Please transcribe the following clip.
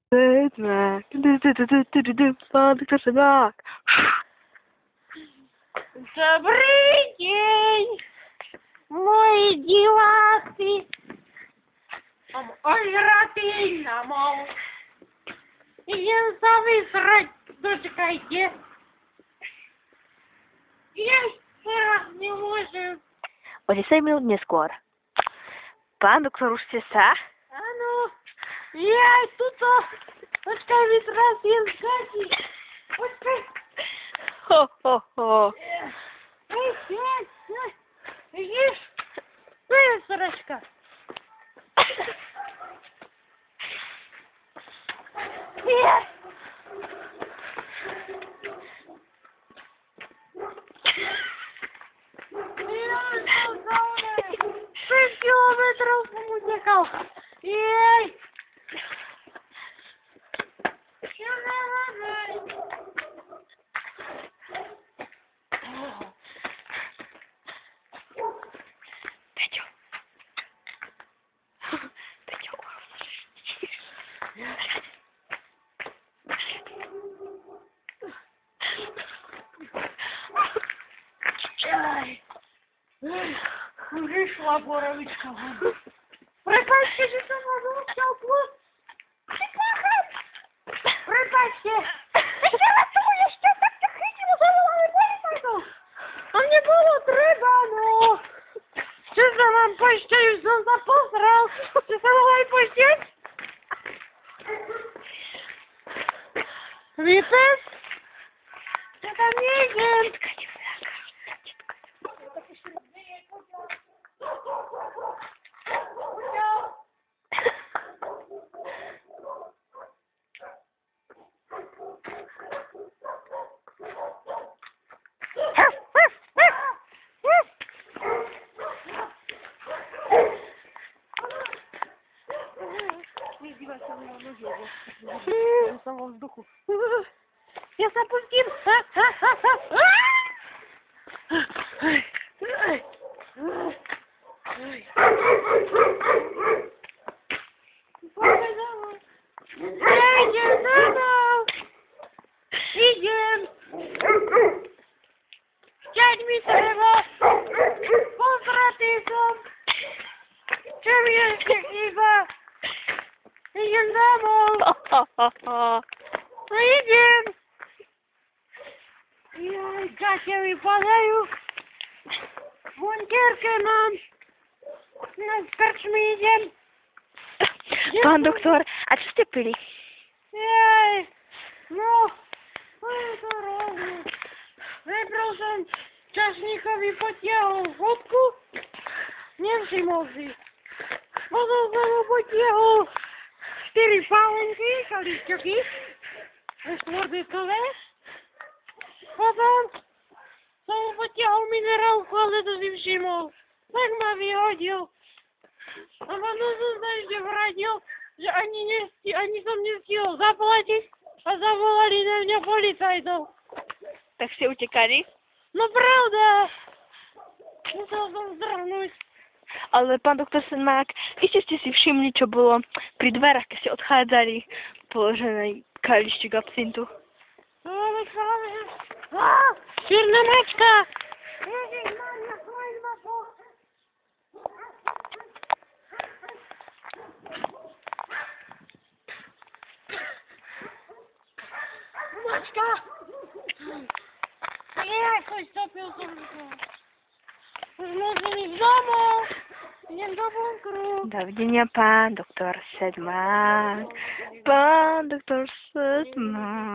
Sedmak. Pan doktor Sedmak. Dobry dzień, moi dziłacy. Mam ożraty na mał. Idziemy sobie srać, doczekajcie. Jeszcze raz nie może. O 10 minút neskôr. Pán doktor už ste sa? Áno, jaj, tuto. Počkaj, mi teraz jem zgazi. Počkaj. Ho, ho, ho. Vidíš? To je sračka. Šest kilometrov som utekal. Jej. Peťo. Peťo, Už išla borovička. Prepáčte, že som vás odtiaľ plus. Prepáčte. Ešte raz tu ešte takto chytilo zavolali policajtov. A mne bolo treba, no. Čo sa vám pošte, už som sa pozrel. Čo sa volali poštieť? Vypes? Ja tam nejdem. Som vo vzduchu. Ja sa pustím. Idem domov. Idem. Šťať mi treba. Pozratý som. Čo mi ešte chýba? Idem domov. Idem. Jaj, gaťe mi padajú. Bunkerke mám. No, s krčmi idem. Pán doktor, a čo ste pili? Jaj, no, to je to rovno. Najprv som čašníkovi potiahol vodku. Nevšimol si. Potom som mu potiahol 4 pálenky, kališťoky, štvordytové. Potom som mu potiahol minerálku, ale to si všimol. Tak ma vyhodil. A potom som sa ešte vrátil, že ani som nestihol zaplatiť a zavolali na mňa policajtov. Tak ste utekali? No pravda. Musel som zdrhnúť. Ale pán doktor Sedmak, iste ste si všimli, čo bolo pri dverách, keď ste odchádzali položený kalištík absintu. No ale práve. Čierna mačka. Ježišmarja, choď ma po. Mačka. Jaj, choď, stopil som. Už môžem ísť domov. Idem do bunkru. Dovidenia, pán doktor Sedmak. Pán doktor Sedmak.